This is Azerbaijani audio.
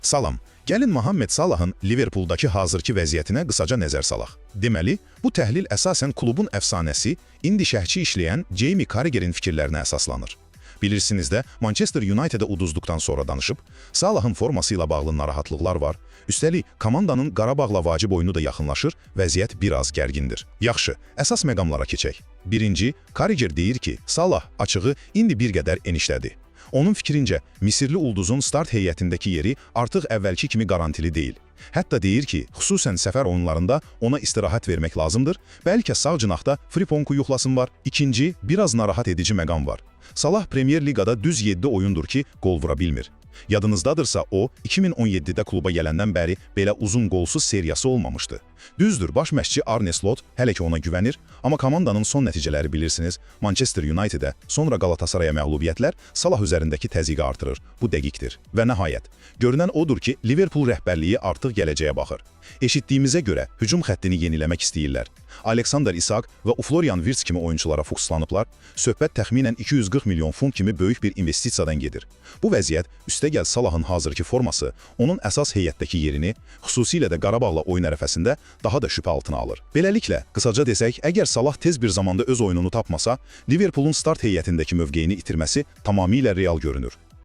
Salam. Gəlin Mohamed Salahın Liverpooldakı hazırki vəziyyətinə qısaca nəzər salaq. Deməli, bu təhlil əsasən klubun əfsanəsi, indi şəhçi işləyən Jamie Carragher'in fikirlərinə əsaslanır. Bilirsiniz də, Manchester United'ə uduzduqdan sonra danışıb, Salahın forması ilə bağlı narahatlıqlar var. Üstəlik, komandanın Qarabağla vacib oyunu da yaxınlaşır, vəziyyət biraz gərgindir. Yaxşı, əsas məqamlara keçək. Birinci, Carragher deyir ki, Salah açığı indi bir qədər enişdədir. Onun fikrincə, Misirli ulduzun start heyətindəki yeri artıq əvvəlki kimi garantili deyil. Hətta deyir ki, xüsusən səfər oyunlarında ona istirahat vermək lazımdır, bəlkə sağ cinahda Frimpong'u yuxlasın var. İkinci, biraz narahat edici məqam var. Salah Premier Ligada düz 7 oyundur ki, gol vura bilmir. Yadınızdadırsa o, 2017-də kluba gələndən bəri belə uzun qolsuz seriyası olmamışdı. Düzdür, baş məşqçi Arne Slot hələ ki ona güvənir, amma komandanın son nəticələri bilirsiniz, Manchester United'ə, sonra Galatasaray'a məğlubiyyətlər Salah üzərindəki təzyiqi artırır. Bu dəqiqdir. Və nəhayət, görünən odur ki, Liverpool rəhbərliyi artıq gələcəyə baxır. Eşitdiyimizə görə hücum xəttini yeniləmək istəyirlər. Alexander Isak və Florian Wirtz kimi oyunculara fokuslanıblar. Söhbət təxminən 240 milyon funt kimi böyük bir investisiyadan gedir. Bu vəziyyət, üstəgəl Salahın hazırki forması, onun əsas heyətdəki yerini, xüsusilə də Qarabağla oyun ərəfəsində daha da şübhə altına alır. Beləliklə, qısaca desək, əgər Salah tez bir zamanda öz oyununu tapmasa, Liverpoolun start heyətindəki mövqeyini itirməsi tamamilə real görünür.